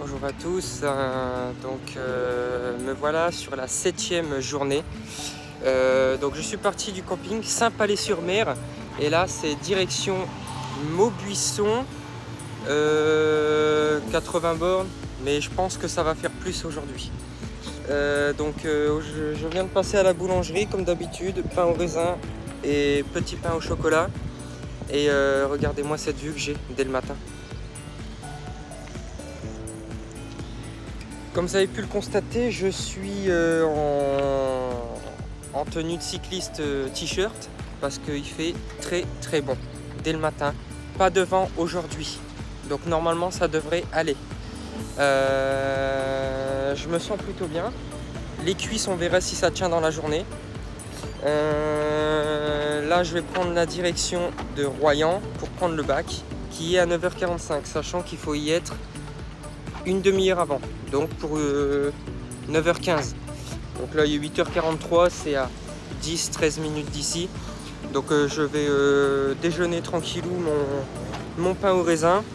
Bonjour à tous, me voilà sur la 7e journée. Donc je suis parti du camping Saint-Palais-sur-Mer et là c'est direction Maubuisson, 80 bornes, mais je pense que ça va faire plus aujourd'hui. Je viens de passer à la boulangerie comme d'habitude, pain au raisin et petit pain au chocolat. Et regardez-moi cette vue que j'ai dès le matin. Comme vous avez pu le constater, je suis en tenue de cycliste t-shirt parce qu'il fait très bon dès le matin. Pas de vent aujourd'hui, donc normalement ça devrait aller. Je me sens plutôt bien. Les cuisses, on verra si ça tient dans la journée. Là, je vais prendre la direction de Royan pour prendre le bac qui est à 9h45, sachant qu'il faut y être une demi-heure avant, donc pour 9h15. Donc là il est 8h43, c'est à 10-13 minutes d'ici. Donc je vais déjeuner tranquillou mon pain au raisin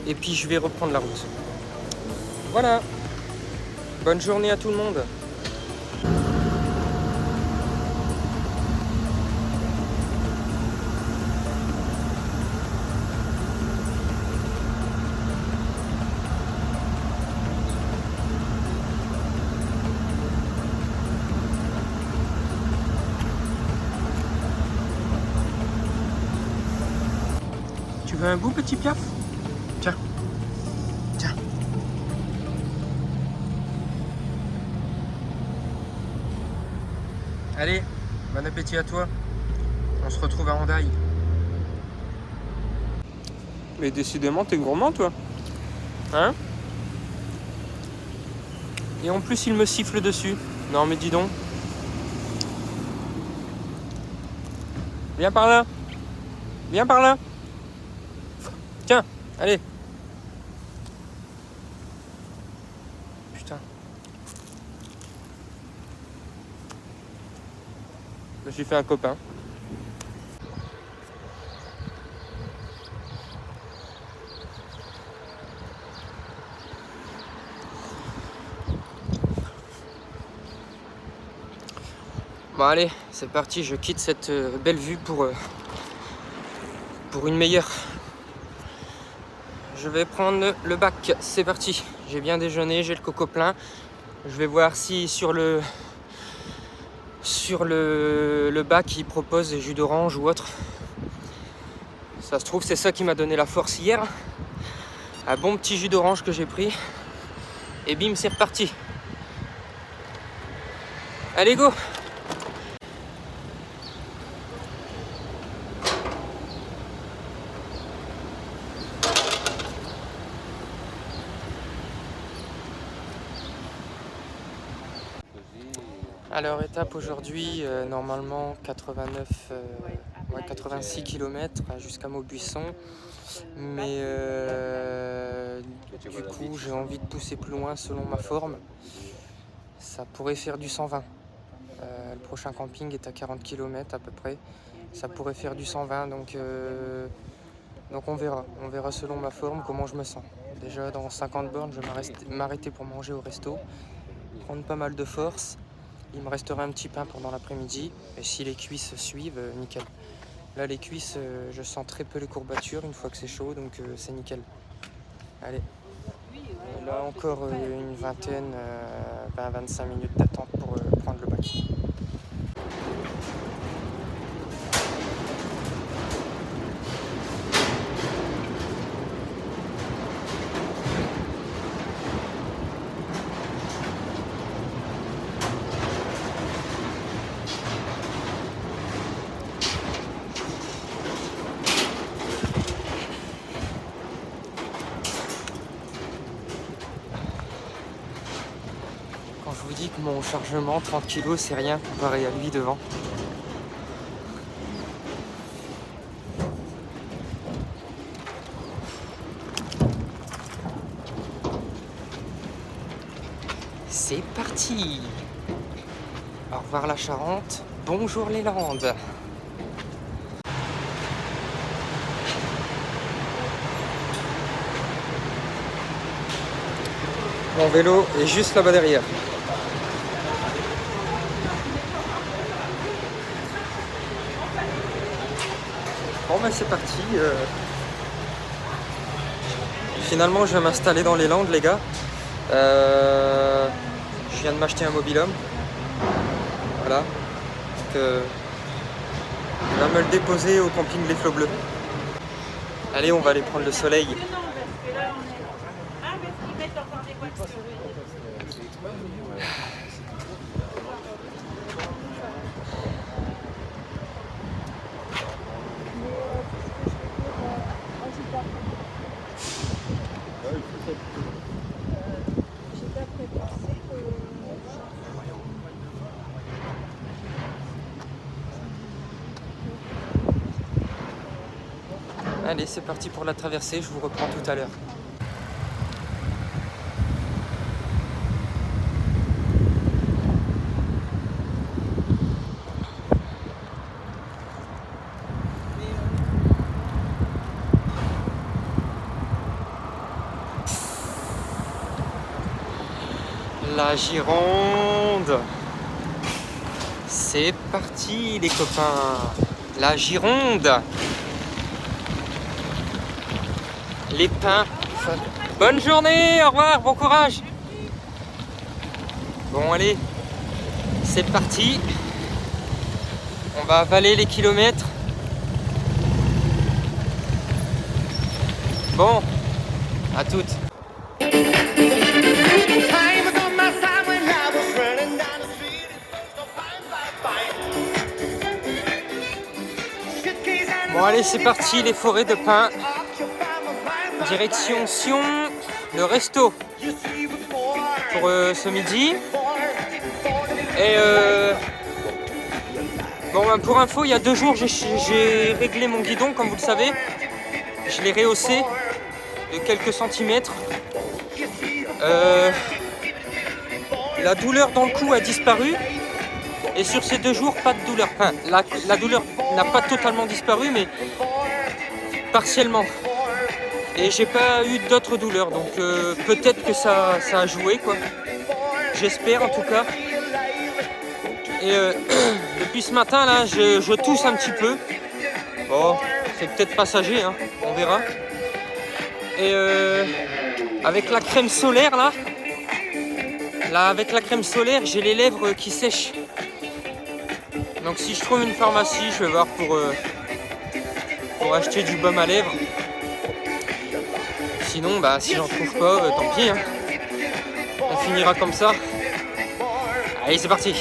et puis je vais reprendre la route. Voilà, bonne journée à tout le monde. Tu veux un bout, petit Piaf? Tiens. Tiens. Allez, bon appétit à toi. On se retrouve à Hendaye. Mais décidément, t'es gourmand, toi. Hein? Et en plus, il me siffle dessus. Non, mais dis donc. Viens par là. Viens par là. Tiens, allez. Putain. Je me suis fait un copain. Bon allez, c'est parti, je quitte cette belle vue pour une meilleure. Je vais prendre le bac, c'est parti. J'ai bien déjeuné, j'ai le coco plein. Je vais voir si sur le bac il propose des jus d'orange ou autre. Ça se trouve c'est ça qui m'a donné la force hier. Un bon petit jus d'orange que j'ai pris. Et bim, c'est reparti. Allez go! Alors étape aujourd'hui, normalement 86 km jusqu'à Maubuisson, mais du coup j'ai envie de pousser plus loin selon ma forme. Ça pourrait faire du 120. Le prochain camping est à 40 km à peu près. Ça pourrait faire du 120, donc on verra. On verra selon ma forme comment je me sens. Déjà dans 50 bornes, je vais m'arrêter pour manger au resto, prendre pas mal de force. Il me restera un petit pain pendant l'après-midi. Et si les cuisses suivent, nickel. Là, les cuisses, je sens très peu les courbatures une fois que c'est chaud, donc c'est nickel. Allez. Et là, encore une vingtaine, 20-25 minutes d'attente pour prendre le bac. Quand je vous dis que mon chargement 30 kg c'est rien comparé à lui devant. C'est parti! Au revoir la Charente, bonjour les Landes! Mon vélo est juste là-bas derrière. Bon ben c'est parti. Finalement je vais m'installer dans les Landes les gars. Je viens de m'acheter un mobil-home. Voilà. Donc, je vais me le déposer au camping Les Flots Bleus. Allez, on va aller prendre le soleil. Allez, c'est parti pour la traversée, je vous reprends tout à l'heure. La Gironde. C'est parti les copains. La Gironde. Les pins. Bonne journée, au revoir, bon courage. Bon allez, c'est parti. On va avaler les kilomètres. Bon, à toutes. Bon allez, c'est parti, les forêts de pins. Direction Sion, le resto pour ce midi. Et bon, ben, pour info, il y a 2 jours, j'ai réglé mon guidon, comme vous le savez. Je l'ai rehaussé de quelques centimètres. La douleur dans le cou a disparu. Et sur ces 2 jours, pas de douleur. Enfin, la douleur n'a pas totalement disparu, mais partiellement. Et j'ai pas eu d'autres douleurs, donc peut-être que ça a joué, quoi. J'espère en tout cas. Et depuis ce matin là, je tousse un petit peu. Bon, c'est peut-être passager, hein, on verra. Et avec la crème solaire là, avec la crème solaire, j'ai les lèvres qui sèchent. Donc si je trouve une pharmacie, je vais voir pour acheter du baume à lèvres. Sinon, bah, si j'en trouve pas, tant pis. Hein. On finira comme ça. Allez, c'est parti.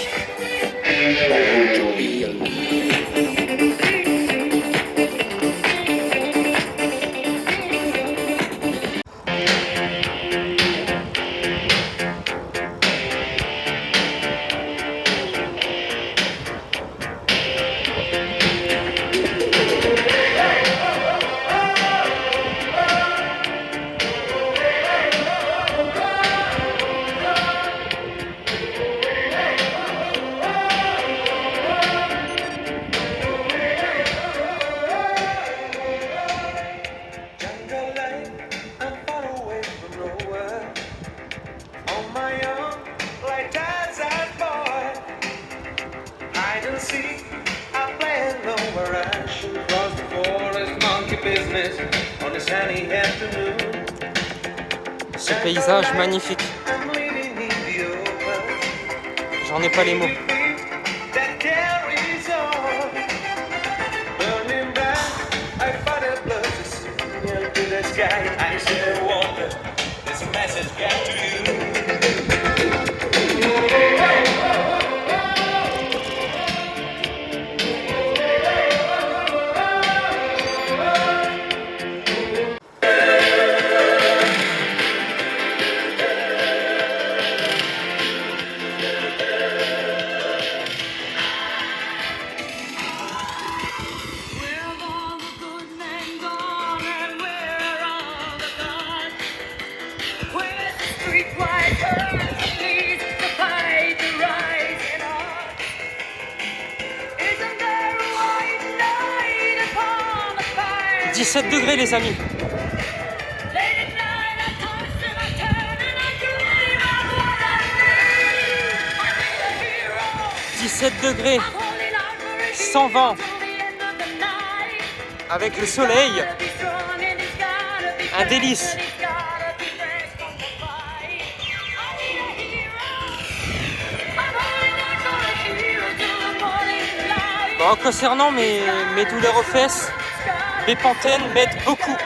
Ce paysage magnifique. J'en ai pas les mots. « 17 degrés les amis. 17 degrés, sans vent, avec le soleil, un délice. Bon, concernant mes douleurs aux fesses, Bepanthen m'aide beaucoup.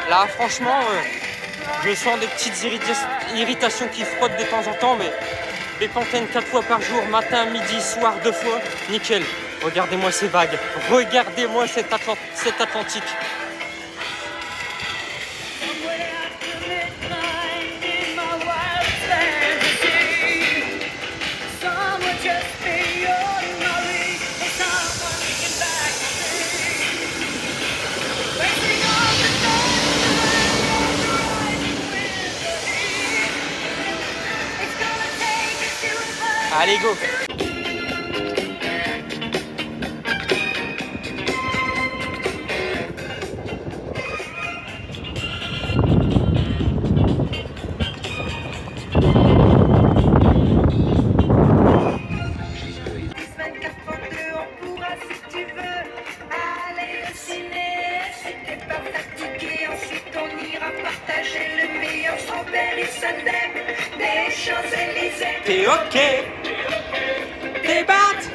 Là, franchement, je sens des petites irritations qui frottent de temps en temps, mais Bepanthen 4 fois par jour, matin, midi, soir, 2 fois, nickel. Regardez-moi ces vagues, regardez-moi cet Atlantique. Allez, go! T'es ok, t'es batte,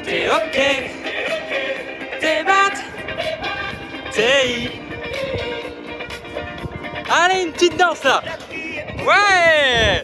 t'es ok, t'es batte, allez, une petite danse là. Ouais.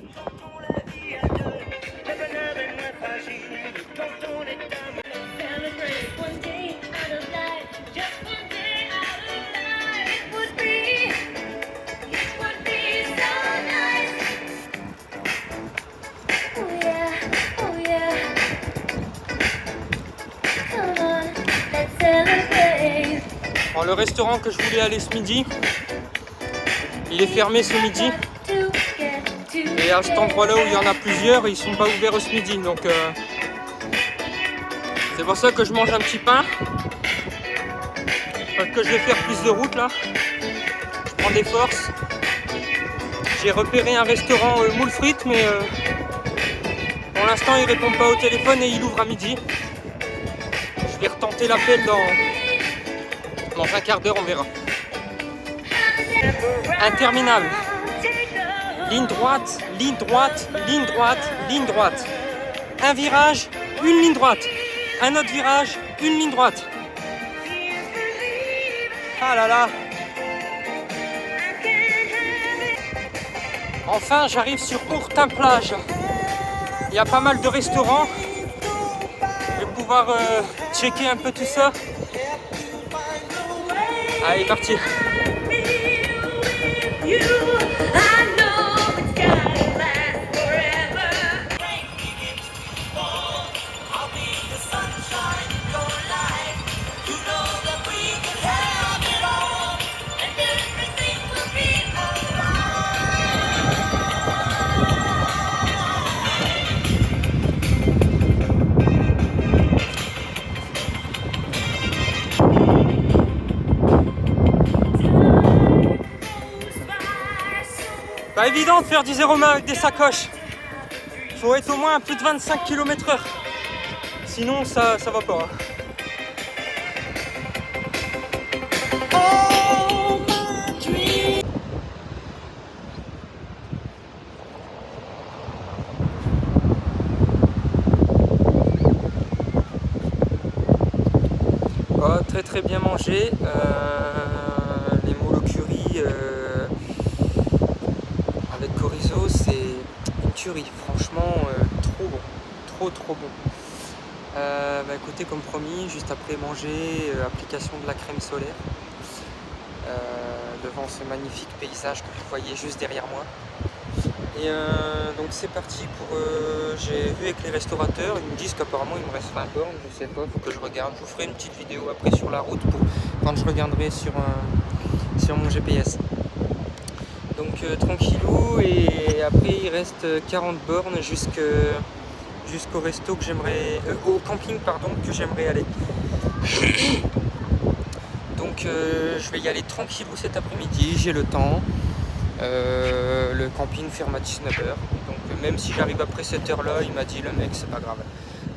Bon, le restaurant que je voulais aller ce midi, il est fermé ce midi. Et à cet endroit-là où il y en a plusieurs, ils sont pas ouverts ce midi. Donc c'est pour ça que je mange un petit pain. Parce que je vais faire plus de route là. Je prends des forces. J'ai repéré un restaurant moule frites, mais pour l'instant il répond pas au téléphone et il ouvre à midi. Je vais retenter l'appel dans un quart d'heure, on verra. Interminable. Ligne droite, ligne droite, ligne droite, ligne droite. Un virage, une ligne droite. Un autre virage, une ligne droite. Ah là là. Enfin, j'arrive sur Ourtin-Plage. Il y a pas mal de restaurants. Je vais pouvoir checker un peu tout ça. Allez, parti. Pas évident de faire du 0 main avec des sacoches. Faut être au moins à plus de 25 km/h. Sinon ça va pas. Oh, très bien mangé. Les moules au curry avec chorizo, c'est une tuerie. Franchement, trop bon. Trop bon. Écoutez, comme promis, juste après manger, application de la crème solaire devant ce magnifique paysage que vous voyez juste derrière moi. Et donc c'est parti pour... j'ai vu avec les restaurateurs, ils me disent qu'apparemment il me reste 20 bornes, je sais pas, faut que je regarde. Je vous ferai une petite vidéo après sur la route pour quand je regarderai sur mon GPS. Donc tranquillou, et après il reste 40 bornes jusqu'au resto que j'aimerais... au camping pardon, que j'aimerais aller. Donc je vais y aller tranquillou cet après-midi, j'ai le temps. Le camping ferme à 19h. Donc même si j'arrive après cette heure-là, il m'a dit le mec, c'est pas grave.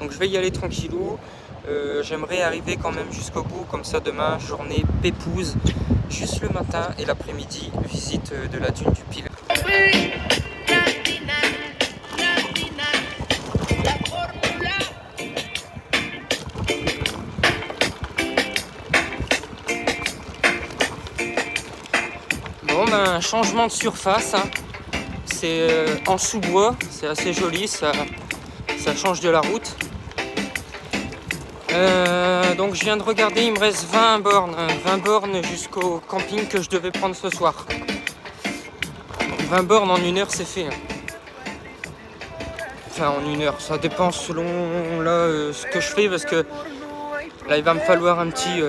Donc je vais y aller tranquillou. J'aimerais arriver quand même jusqu'au bout, comme ça demain, journée pépouse, juste le matin et l'après-midi, visite de la dune du Pilat. Bon ben, changement de surface, hein. C'est en sous-bois, c'est assez joli, ça change de la route. Donc je viens de regarder, il me reste 20 bornes jusqu'au camping que je devais prendre ce soir. 20 bornes en 1 heure, c'est fait. Enfin en 1 heure, ça dépend selon là ce que je fais, parce que là il va me falloir un petit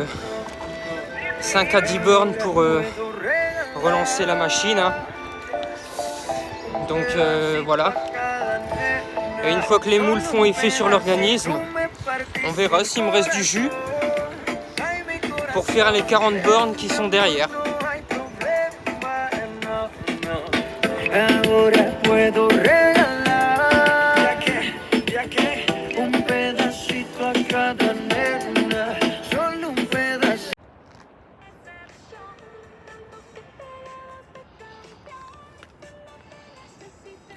5 à 10 bornes pour relancer la machine, hein. Donc voilà. Et une fois que les moules font effet sur l'organisme, on verra s'il me reste du jus pour faire les 40 bornes qui sont derrière.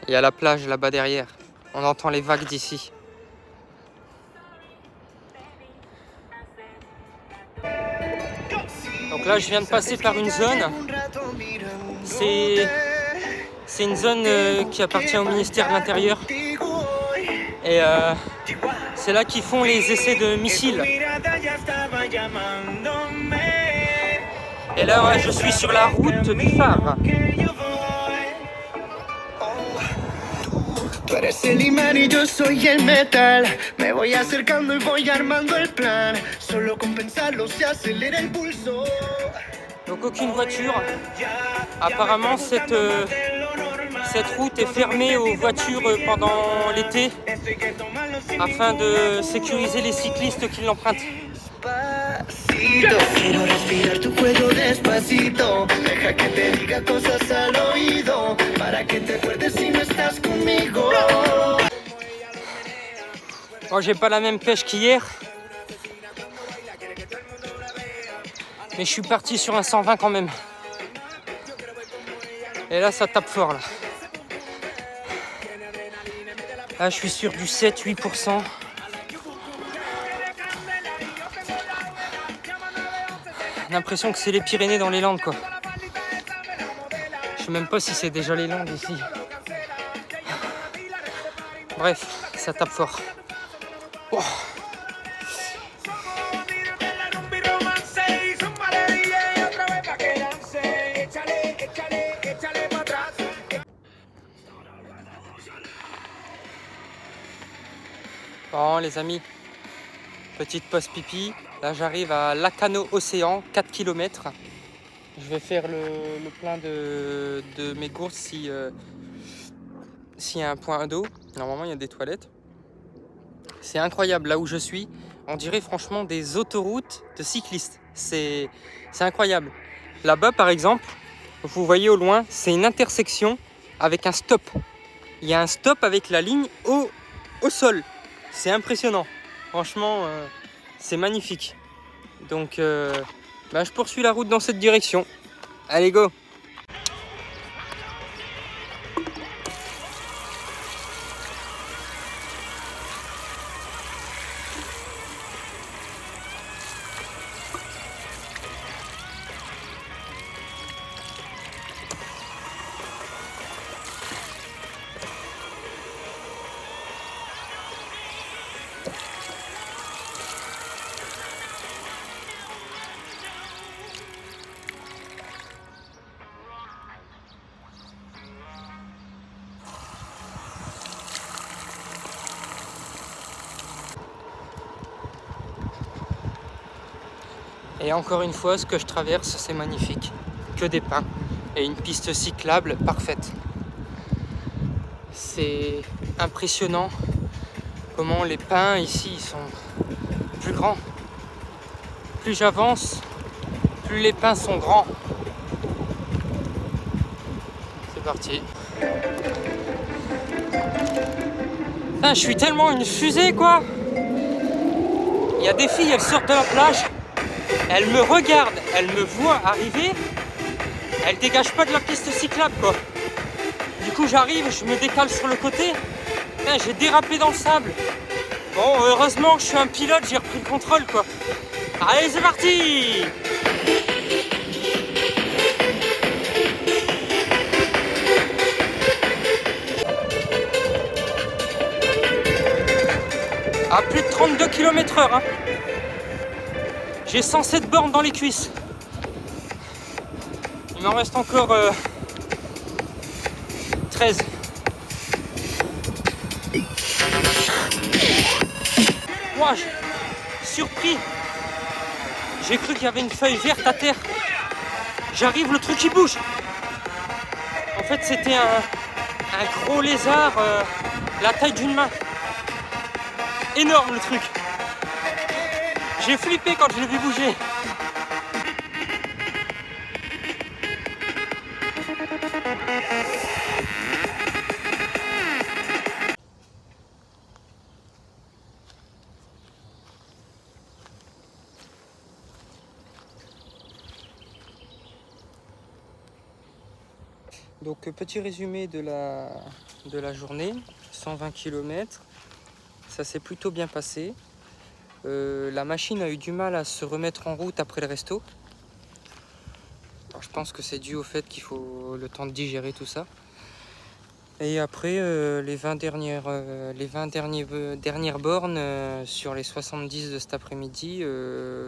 Il y a la plage là-bas derrière. On entend les vagues d'ici. Donc là, je viens de passer par une zone. C'est une zone qui appartient au ministère de l'Intérieur. Et c'est là qu'ils font les essais de missiles. Et là, ouais, je suis sur la route du phare. Tú eres el imán y yo soy el metal. Me voy acercando y voy armando el plan. Solo con pensarlo se acelera el pulso. Donc aucune voiture. Apparemment cette route est fermée aux voitures pendant l'été afin de sécuriser les cyclistes qui l'empruntent. Quiero respirar tu cuello despacito. Deja que te diga cosas al oído. Para que te acuerdes si no estás conmigo. Moi j'ai pas la même pêche qu'hier. Mais je suis parti sur un 120 quand même. Et là ça tape fort là. Là je suis sur du 7-8%. J'ai l'impression que c'est les Pyrénées dans les Landes quoi. Je sais même pas si c'est déjà les Landes ici. Bref, ça tape fort. Oh. Bon les amis, petite pause pipi. Là j'arrive à Lacano Océan, 4 km. Je vais faire le plein de mes courses s'il y a un point d'eau. Normalement il y a des toilettes. C'est incroyable là où je suis. On dirait franchement des autoroutes de cyclistes. C'est incroyable. Là-bas par exemple, vous voyez au loin, c'est une intersection avec un stop. Il y a un stop avec la ligne au sol. C'est impressionnant. Franchement, c'est magnifique. Donc, je poursuis la route dans cette direction. Allez, go! Et encore une fois, ce que je traverse, c'est magnifique. Que des pins et une piste cyclable parfaite. C'est impressionnant comment les pins ici sont plus grands. Plus j'avance, plus les pins sont grands. C'est parti. Ah, je suis tellement une fusée quoi. Il y a des filles, elles sortent de la plage, elles me regardent, elles me voient arriver, elles dégagent pas de la piste cyclable quoi. Du coup j'arrive, je me décale sur le côté, putain, j'ai dérapé dans le sable. Bon, heureusement que je suis un pilote, j'ai repris le contrôle quoi. Allez, c'est parti! À plus de 32 km/h. Hein. J'ai 107 bornes dans les cuisses. Il m'en reste encore 13. Moi, surpris. J'ai cru qu'il y avait une feuille verte à terre. J'arrive, le truc il bouge. En fait, c'était un gros lézard, la taille d'une main. Énorme le truc. J'ai flippé quand je l'ai vu bouger. Donc petit résumé de la journée, 120 km, ça s'est plutôt bien passé. La machine a eu du mal à se remettre en route après le resto. Alors, je pense que c'est dû au fait qu'il faut le temps de digérer tout ça. Et après les 20 dernières bornes sur les 70 de cet après-midi,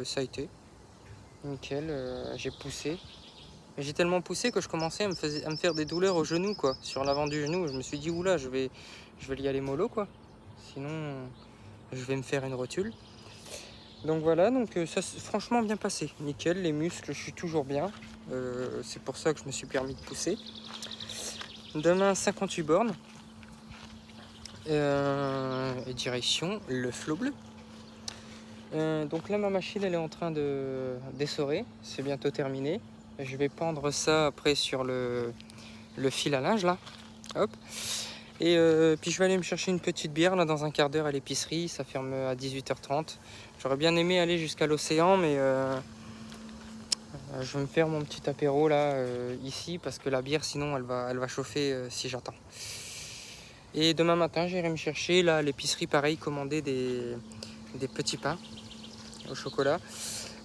ça a été nickel, j'ai poussé. J'ai tellement poussé que je commençais à me faire des douleurs au genou, quoi, sur l'avant du genou. Je me suis dit, oula, je vais y aller mollo, quoi. Sinon, je vais me faire une rotule. Donc voilà, donc ça s'est franchement bien passé. Nickel, les muscles, je suis toujours bien. C'est pour ça que je me suis permis de pousser. Demain, 58 bornes. Et direction le flot bleu. Donc là, ma machine, elle est en train d'essorer. C'est bientôt terminé. Je vais pendre ça après sur le fil à linge là. Hop. Et puis je vais aller me chercher une petite bière là dans un quart d'heure à l'épicerie. Ça ferme à 18h30. J'aurais bien aimé aller jusqu'à l'océan, mais je vais me faire mon petit apéro là ici parce que la bière sinon elle va chauffer si j'attends. Et demain matin j'irai me chercher là à l'épicerie pareil, commander des petits pains au chocolat.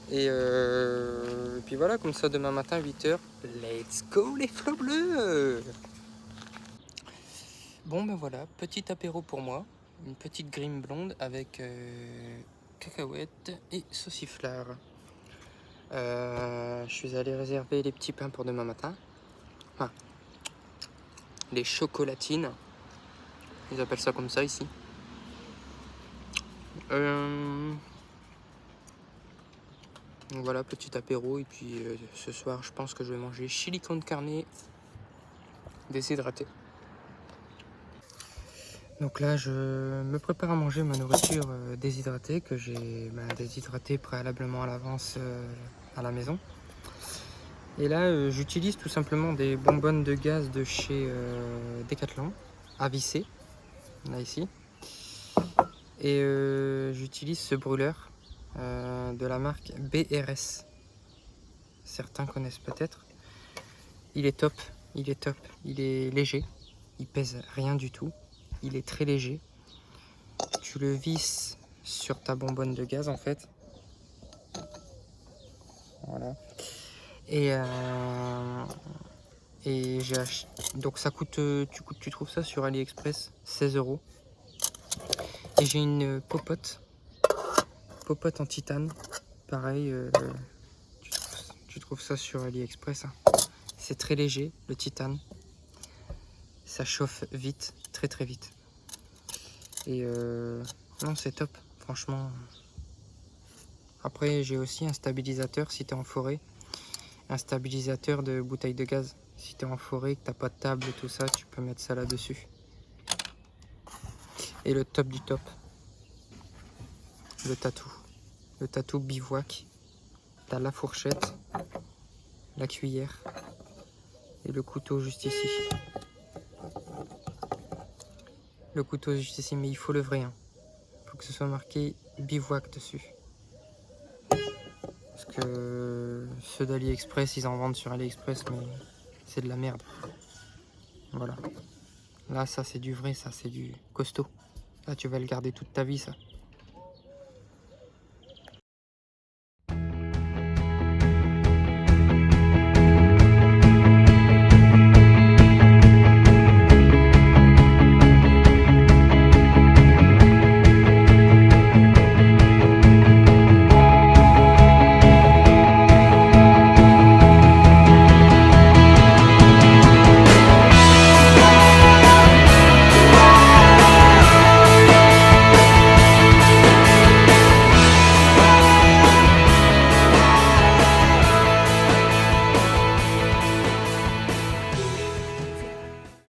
Et puis voilà, comme ça demain matin 8h, let's go les flots bleus. Bon ben voilà, petit apéro pour moi, une petite grime blonde avec cacahuètes et sauciflard. Je suis allé réserver les petits pains pour demain matin. Enfin, les chocolatines, ils appellent ça comme ça ici. Donc voilà, petit apéro. Et puis ce soir, je pense que je vais manger chili con carne déshydraté. Donc là, je me prépare à manger ma nourriture déshydratée que j'ai déshydratée préalablement à l'avance à la maison. Et là, j'utilise tout simplement des bonbonnes de gaz de chez Decathlon, à visser, là ici. Et j'utilise ce brûleur de la marque BRS. Certains connaissent peut-être. Il est top, il est top, il est léger, il pèse rien du tout, il est très léger. Tu le visses sur ta bonbonne de gaz en fait. Voilà. Et j'ai acheté. Donc ça coûte, tu trouves ça sur AliExpress, 16 €. Et j'ai une popote en titane. Pareil, tu trouves ça sur AliExpress. Hein. C'est très léger, le titane. Ça chauffe vite, très très vite. Et non, c'est top, franchement. Après, j'ai aussi un stabilisateur si tu es en forêt. Un stabilisateur de bouteille de gaz. Si tu es en forêt, que tu n'as pas de table et tout ça, tu peux mettre ça là-dessus. Et le top du top, le tatou. Le tatou bivouac. Tu as la fourchette, la cuillère Et le couteau juste ici. Le couteau juste ici, mais il faut le vrai. Hein. Il faut que ce soit marqué bivouac dessus. Parce que ceux d'AliExpress, ils en vendent sur AliExpress, mais c'est de la merde. Voilà. Là, ça c'est du vrai, ça c'est du costaud. Là, tu vas le garder toute ta vie, ça.